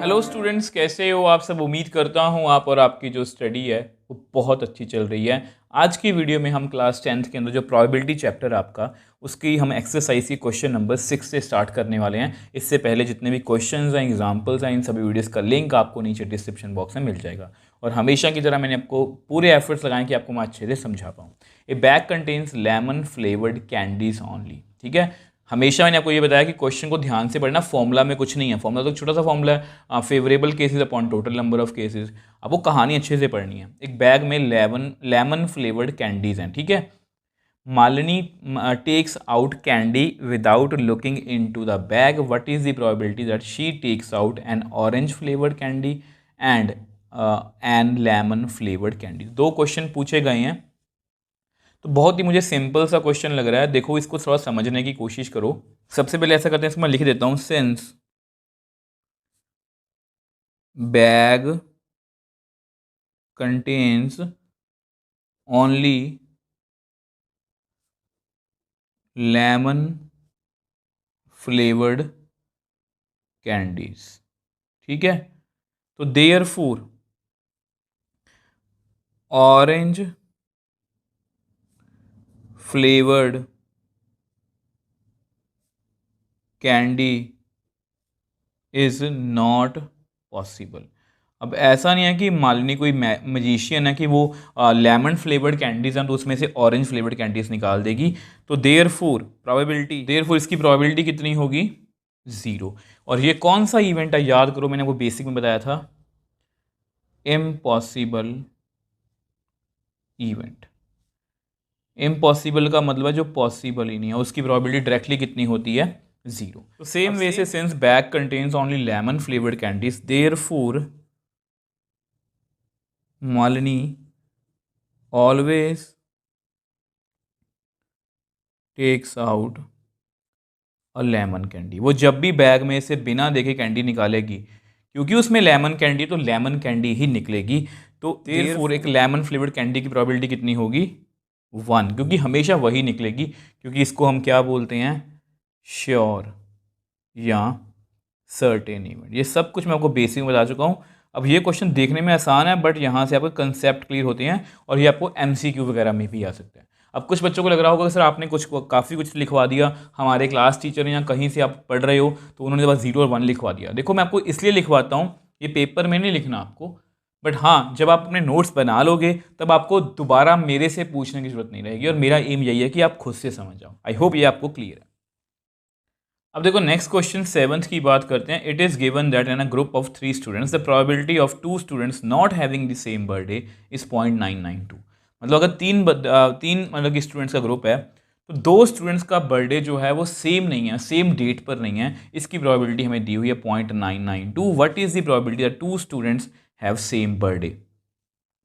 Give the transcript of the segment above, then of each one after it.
Hello students, कैसे हो आप सब। उम्मीद करता हूँ आप और आपकी जो स्टडी है वो बहुत अच्छी चल रही है। आज की वीडियो में हम क्लास 10th के अंदर जो प्रोबेबिलिटी चैप्टर आपका, उसकी हम एक्सरसाइज की क्वेश्चन नंबर 6 से स्टार्ट करने वाले हैं। इससे पहले जितने भी क्वेश्चंस हैं, एग्जांपल्स हैं, इन सभी वीडियोस का लिंक आपको नीचे डिस्क्रिप्शन बॉक्स में मिल जाएगा। और हमेशा की तरह मैंने आपको पूरे एफर्ट्स लगाए कि आपको मैं अच्छे से समझा पाऊँ। ए bag contains lemon flavoured candies only. ठीक है, हमेशा मैंने आपको ये बताया कि क्वेश्चन को ध्यान से पढ़ना। फॉर्मूला में कुछ नहीं है, फॉर्मूला तो छोटा सा फॉर्मूला है, favourable cases upon total number of cases. अब वो कहानी अच्छे से पढ़नी है। एक बैग में लेमन फ्लेवर्ड कैंडीज हैं, ठीक है। Malini takes out candy without looking into the bag. What is the probability that she takes out an orange flavoured candy and an lemon flavoured candy. दो क्वेश्चन पूछे गए हैं, तो बहुत ही मुझे सिंपल सा क्वेश्चन लग रहा है। देखो, इसको थोड़ा समझने की कोशिश करो। सबसे पहले ऐसा करते हैं, इसको मैं लिख देता हूँ। Since bag contains only lemon flavoured candies, ठीक है। तो therefore orange flavoured candy is not possible. अब ऐसा नहीं है कि मालिनी कोई मजिशियन है कि वो लेमन फ्लेवर्ड कैंडीज हैं तो उसमें से ऑरेंज फ्लेवर्ड कैंडीज निकाल देगी। तो देयर फोर इसकी प्रोबेबिलिटी कितनी होगी? 0। और ये कौन सा इवेंट है, याद करो, मैंने वो बेसिक में बताया था, इम्पॉसिबल इवेंट। इम्पॉसिबल का मतलब है जो पॉसिबल ही नहीं है, उसकी प्रोबेबिलिटी डायरेक्टली कितनी होती है? 0। तो सेम वे से, since bag contains only lemon flavoured candies, therefore Malini always takes out a lemon candy. वो जब भी बैग में से बिना देखे कैंडी निकालेगी, क्योंकि उसमें लेमन कैंडी, तो लेमन कैंडी ही निकलेगी। तो देयरफॉर एक लेमन फ्लेवर्ड कैंडी की प्रोबेबिलिटी कितनी होगी? 1, क्योंकि हमेशा वही निकलेगी, क्योंकि इसको हम क्या बोलते हैं? श्योर या सर्टेन इवेंट। ये सब कुछ मैं आपको बेसिक में बता चुका हूँ। अब ये क्वेश्चन देखने में आसान है, बट यहाँ से आपको कंसेप्ट क्लियर होते हैं और ये आपको एमसीक्यू वगैरह में भी आ सकते हैं। अब कुछ बच्चों को लग रहा होगा कि सर आपने काफ़ी कुछ लिखवा दिया, हमारे क्लास टीचर ने या कहीं से आप पढ़ रहे हो तो उन्होंने बस 0 और 1 लिखवा दिया। देखो, मैं आपको इसलिए लिखवाता हूँ, ये पेपर में नहीं लिखना आपको, बट हाँ, जब आप अपने नोट्स बना लोगे तब आपको दोबारा मेरे से पूछने की जरूरत नहीं रहेगी। और मेरा एम यही है कि आप खुद से समझ जाओ। आई होप ये आपको क्लियर है। अब देखो, नेक्स्ट क्वेश्चन 7th की बात करते हैं। It is given that in a group of 3 students the probability of 2 students not having the same birthday is 0.992। मतलब अगर तीन मतलब कि स्टूडेंट्स का ग्रुप है, तो 2 स्टूडेंट्स का बर्थडे जो है वो सेम नहीं है, सेम डेट पर नहीं है। इसकी प्रोबेबिलिटी हमें दी हुई है 0.992। What is the probability that 2 students have same birthday?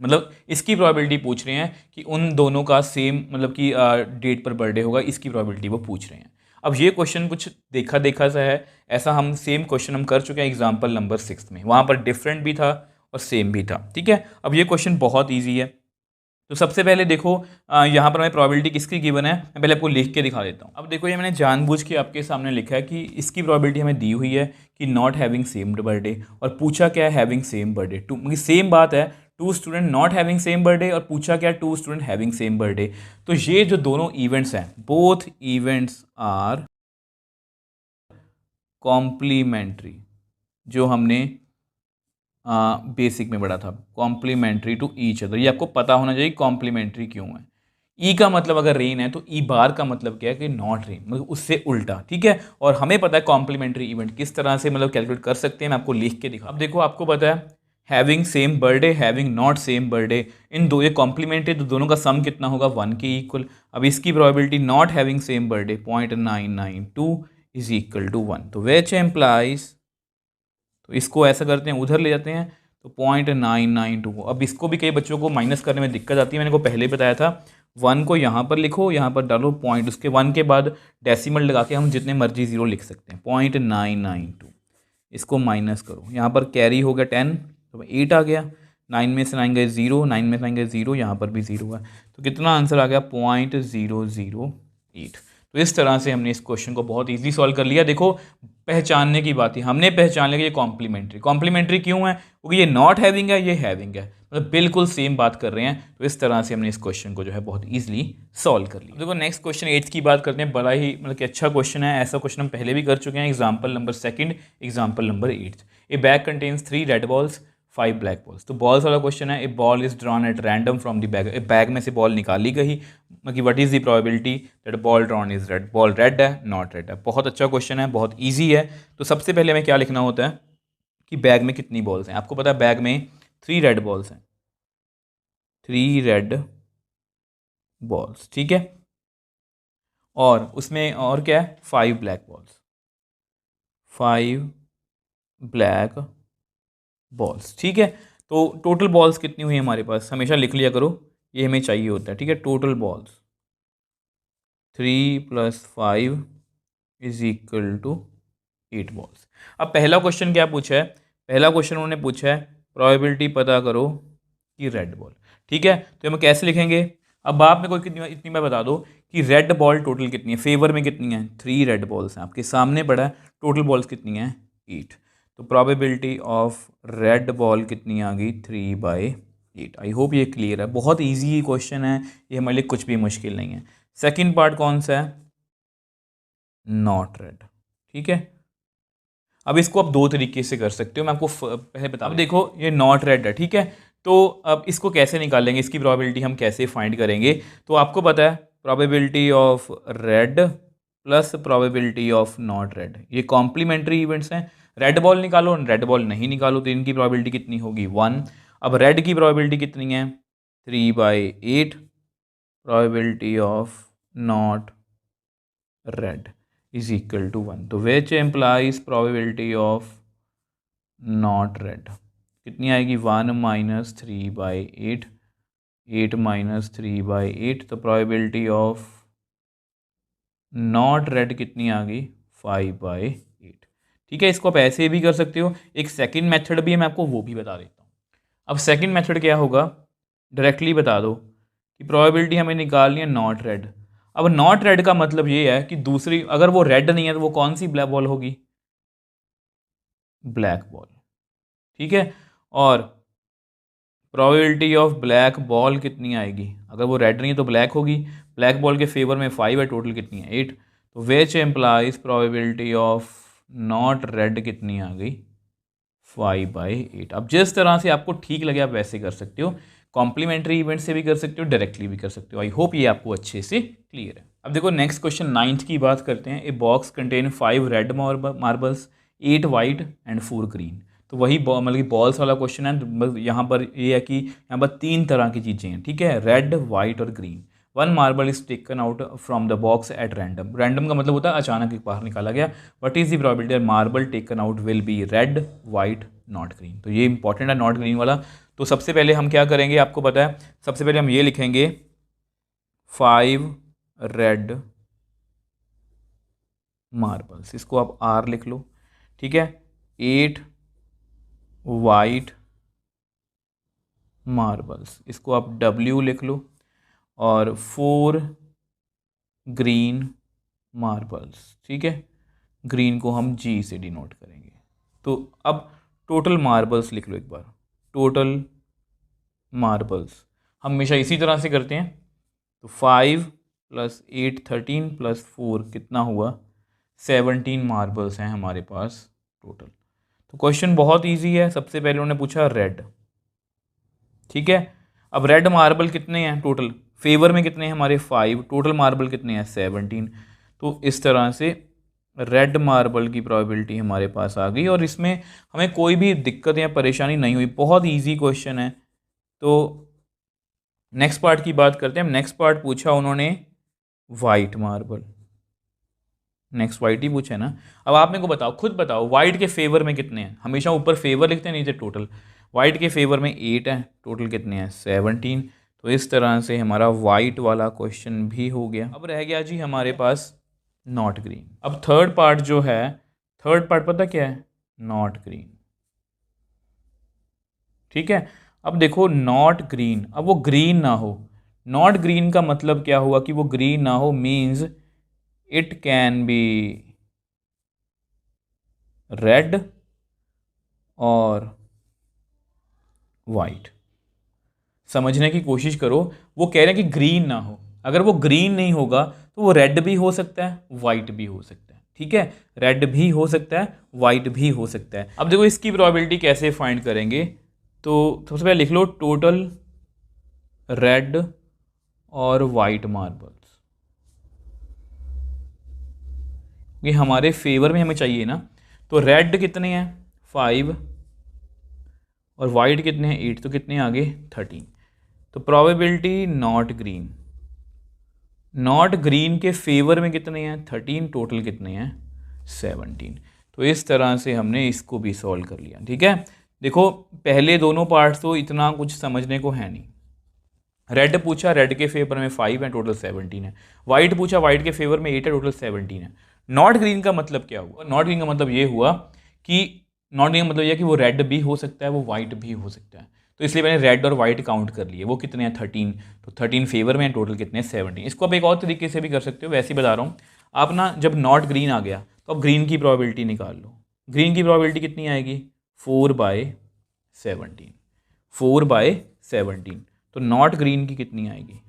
मतलब इसकी प्रोबेबिलिटी पूछ रहे हैं कि उन दोनों का सेम मतलब कि डेट पर बर्थडे होगा, इसकी प्रोबेबिलिटी वो पूछ रहे हैं। अब ये क्वेश्चन कुछ देखा देखा सा है, ऐसा हम सेम क्वेश्चन हम कर चुके हैं एग्जाम्पल नंबर 6 में। वहाँ पर डिफरेंट भी था और सेम भी था, ठीक है। अब ये क्वेश्चन बहुत ईजी है। तो सबसे पहले देखो, यहाँ पर हमें प्रोबेबिलिटी किसकी गिवन है, मैं पहले आपको लिख के दिखा देता हूँ। अब देखो, ये मैंने जानबूझ के आपके सामने लिखा है कि इसकी प्रोबेबिलिटी हमें दी हुई है कि नॉट हैविंग सेम बर्थडे, और पूछा क्या है? Having same birthday. Two same बात है, 2 student not having same birthday, और पूछा क्या? 2 स्टूडेंट हैविंग सेम बर्थडे। तो ये जो दोनों इवेंट्स हैं, बोथ इवेंट्स आर कॉम्प्लीमेंट्री, जो हमने बेसिक में पढ़ा था, कॉम्प्लीमेंट्री टू ईच अदर। ये आपको पता होना चाहिए कॉम्प्लीमेंट्री क्यों है। ई का मतलब अगर रेन है तो ई बार का मतलब क्या है? कि नॉट रेन, मतलब उससे उल्टा, ठीक है। और हमें पता है कॉम्प्लीमेंट्री इवेंट किस तरह से मतलब कैलकुलेट कर सकते हैं। मैं आपको लिख के दिखा। अब देखो, आपको पता है having same birthday, having not same birthday, इन दो ये कॉम्प्लीमेंट्री, तो दोनों का सम कितना होगा? 1 के इक्वल। अब इसकी probability not having same birthday 0.992 is equal to 1। तो विच एम्प्लाइज, तो इसको ऐसा करते हैं, उधर ले जाते हैं, तो 0.992। अब इसको भी कई बच्चों को माइनस करने में दिक्कत आती है, मैंने को पहले ही बताया था। 1 को यहाँ पर लिखो, यहाँ पर डालो पॉइंट, उसके 1 के बाद डेसिमल लगा के हम जितने मर्जी 0 लिख सकते हैं। 0.992, इसको माइनस करो, यहाँ पर कैरी हो गया 10, तो 8 आ गया। 9 में से 9 गए 0, 9 में से 9 गए 0, यहाँ पर भी 0 है। तो कितना आंसर आ गया? 0.00 8। तो इस तरह से हमने इस क्वेश्चन को बहुत इजीली सॉल्व कर लिया। देखो पहचानने की बात है, हमने पहचान लिया कि ये कॉम्प्लीमेंट्री क्यों है, क्योंकि ये नॉट हैविंग है, ये हैविंग है, मतलब बिल्कुल सेम बात कर रहे हैं। तो इस तरह से हमने इस क्वेश्चन को जो है बहुत इजीली सॉल्व कर लिया। देखो नेक्स्ट क्वेश्चन 8 की बात करते हैं। बड़ा ही मतलब कि अच्छा क्वेश्चन है, ऐसा क्वेश्चन हम पहले भी कर चुके हैं। Example number 2, example number 8। A bag contains 3 red balls 5 black balls. तो बॉल्स वाला क्वेश्चन है। A ball is drawn at random from the bag. Bag में से बॉल निकाली गई, मतलब what is the probability that ball drawn is red. Ball red है, not red है। बहुत अच्छा क्वेश्चन है, बहुत ईजी है। तो सबसे पहले हमें क्या लिखना होता है कि बैग में कितनी बॉल्स हैं। आपको पता है बैग में 3 रेड बॉल्स हैं, 3 रेड बॉल्स, ठीक है। और उसमें और क्या है, 5 ब्लैक बॉल्स, 5 ब्लैक बॉल्स, ठीक है। तो टोटल बॉल्स कितनी हुई हमारे पास, हमेशा लिख लिया करो, ये हमें चाहिए होता है, ठीक है। Total balls 3 + 5 = 8 balls. अब पहला क्वेश्चन क्या पूछा है, पहला क्वेश्चन उन्होंने पूछा है प्रोबेबिलिटी पता करो कि रेड बॉल, ठीक है। तो हम कैसे लिखेंगे, अब आप मेरे को कितनी इतनी बार बता दो कि रेड बॉल टोटल कितनी है, फेवर में कितनी है, 3 रेड बॉल्स हैं आपके सामने पड़ा है। टोटल बॉल्स कितनी है, 8। तो प्रोबेबिलिटी ऑफ रेड बॉल कितनी आ गई, 3/8। आई होप ये क्लियर है, बहुत ईजी क्वेश्चन है ये, हमारे लिए कुछ भी मुश्किल नहीं है। सेकेंड पार्ट कौन सा है, नॉट रेड, ठीक है। अब इसको आप 2 तरीके से कर सकते हो, मैं आपको पहले बता, अब देखो ये नॉट रेड है, ठीक है। तो अब इसको कैसे निकालेंगे, इसकी प्रोबेबिलिटी हम कैसे फाइंड करेंगे। तो आपको पता है probability of red plus probability of not red, ये कॉम्प्लीमेंट्री इवेंट्स हैं। रेड बॉल निकालो, रेड बॉल नहीं निकालो, तो इनकी प्रोबेबिलिटी कितनी होगी, 1। अब रेड की प्रोबेबिलिटी कितनी है, 3/8। Probability of not red = 1। तो which implies probability of not red कितनी आएगी, 1 - 3/8, 8 - 3/8। तो प्रोबेबिलिटी ऑफ नॉट रेड कितनी आ गई, 5/8, ठीक है। इसको आप ऐसे भी कर सकते हो, एक सेकंड मेथड भी है, मैं आपको वो भी बता देता हूँ। अब सेकंड मेथड क्या होगा, डायरेक्टली बता दो कि प्रोबेबिलिटी हमें निकालनी है नॉट रेड। अब नॉट रेड का मतलब ये है कि दूसरी, अगर वो रेड नहीं है तो वो कौन सी ब्लैक बॉल होगी, ब्लैक बॉल, ठीक है। और प्रोबेबिलिटी ऑफ ब्लैक बॉल कितनी आएगी, अगर वो रेड नहीं है तो ब्लैक होगी, ब्लैक बॉल के फेवर में 5 है, टोटल कितनी है, 8। तो which implies probability of not red कितनी आ गई, 5/8। अब जिस तरह से आपको ठीक लगे आप वैसे कर सकते हो, कॉम्प्लीमेंट्री इवेंट से भी कर सकते हो, डायरेक्टली भी कर सकते हो। आई होप ये आपको अच्छे से क्लियर है। अब देखो नेक्स्ट क्वेश्चन 9th की बात करते हैं। A box contain 5 red marbles, 8 white and 4 green. तो वही मतलब कि बॉल्स वाला क्वेश्चन है, बस यहाँ पर ये है कि यहाँ पर 3 तरह की चीज़ें हैं, ठीक है, रेड वाइट और green. 1 marble is taken out from the box at random. Random का मतलब होता है अचानक बाहर निकाला गया। What is the probability marble taken out will be red white not green. तो ये इंपॉर्टेंट है नॉट ग्रीन वाला। तो सबसे पहले हम क्या करेंगे, आपको पता है, सबसे पहले हम ये लिखेंगे 5 रेड मार्बल्स, इसको आप R लिख लो, ठीक है। 8 वाइट मार्बल्स, इसको आप W लिख लो। और 4 ग्रीन मार्बल्स, ठीक है, ग्रीन को हम G से डिनोट करेंगे। तो अब टोटल मार्बल्स लिख लो एक बार, टोटल मार्बल्स हमेशा इसी तरह से करते हैं। तो 5 + 8 13 + 4 कितना हुआ, 17 मार्बल्स हैं हमारे पास टोटल। तो क्वेश्चन बहुत इजी है, सबसे पहले उन्होंने पूछा रेड, ठीक है। अब रेड मार्बल कितने हैं टोटल, फेवर में कितने हैं हमारे 5, टोटल मार्बल कितने हैं 17। तो इस तरह से रेड मार्बल की प्रोबेबिलिटी हमारे पास आ गई, और इसमें हमें कोई भी दिक्कत या परेशानी नहीं हुई, बहुत इजी क्वेश्चन है। तो नेक्स्ट पार्ट की बात करते हैं। नेक्स्ट पार्ट पूछा उन्होंने वाइट मार्बल, नेक्स्ट वाइट ही पूछा है ना। अब आप मेरे को बताओ, खुद बताओ, वाइट के फेवर में कितने हैं, हमेशा ऊपर फेवर लिखते हैं नीचे टोटल। वाइट के फेवर में 8 है, टोटल कितने हैं 17। तो इस तरह से हमारा वाइट वाला क्वेश्चन भी हो गया। अब रह गया जी हमारे पास नॉट ग्रीन। अब थर्ड पार्ट जो है, थर्ड पार्ट पता क्या है, नॉट ग्रीन, ठीक है। अब देखो नॉट ग्रीन, अब वो ग्रीन ना हो, नॉट ग्रीन का मतलब क्या हुआ कि वो ग्रीन ना हो, means it can be red और वाइट। समझने की कोशिश करो, वो कह रहे हैं कि ग्रीन ना हो, अगर वो ग्रीन नहीं होगा तो वो रेड भी हो सकता है, वाइट भी हो सकता है, ठीक है, रेड भी हो सकता है, वाइट भी हो सकता है। अब देखो इसकी प्रोबेबिलिटी कैसे फाइंड करेंगे, तो सबसे पहले लिख लो टोटल रेड और वाइट मार्बल्स, ये हमारे फेवर में हमें चाहिए ना। तो रेड कितने हैं 5 और वाइट कितने हैं 8, तो कितने आगे 13। तो प्रोबेबिलिटी नॉट ग्रीन के फेवर में कितने हैं 13, टोटल कितने हैं 17। तो इस तरह से हमने इसको भी सॉल्व कर लिया, ठीक है। देखो पहले दोनों पार्ट्स तो इतना कुछ समझने को है नहीं। रेड पूछा, रेड के फेवर में 5 है, टोटल 17 है। वाइट पूछा, वाइट के फेवर में 8 है, टोटल 17 है। नॉट ग्रीन का मतलब क्या हुआ, नॉट ग्रीन का मतलब ये हुआ कि नॉट ग्रीन का मतलब यह कि वो रेड भी हो सकता है, वो वाइट भी हो सकता है। तो इसलिए मैंने रेड और वाइट काउंट कर लिए, वो कितने हैं 13, तो 13 फेवर में, टोटल कितने हैं 17। इसको आप एक और तरीके से भी कर सकते हो, वैसे ही बता रहा हूँ। आप ना जब नॉट ग्रीन आ गया तो आप ग्रीन की प्रोबेबिलिटी निकाल लो। ग्रीन की प्रोबेबिलिटी कितनी आएगी 4/17, 4/17। तो नॉट ग्रीन की कितनी आएगी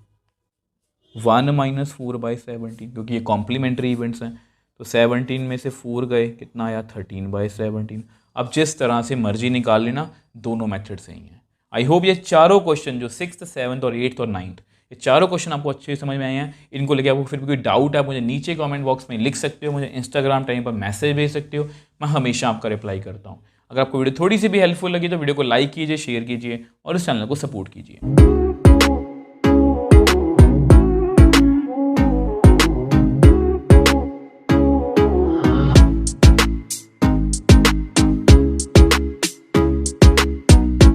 1 - 4/17, क्योंकि ये कॉम्प्लीमेंट्री इवेंट्स हैं। तो 17 में से 4 गए, कितना आया 13/17। अब जिस तरह से मर्जी निकाल लेना, दोनों मेथड सही हैं। आई होप ये चारों क्वेश्चन जो 6th, 7th और 8th और 9th, ये चारों क्वेश्चन आपको अच्छे से समझ में आए हैं। इनको लेके आपको फिर भी कोई डाउट है, मुझे नीचे कमेंट बॉक्स में लिख सकते हो, मुझे इंस्टाग्राम टाइम पर मैसेज भेज सकते हो, मैं हमेशा आपका रिप्लाई करता हूँ। अगर आपको वीडियो थोड़ी सी भी हेल्पफुल लगी तो वीडियो को लाइक कीजिए, शेयर कीजिए और इस चैनल को सपोर्ट कीजिए।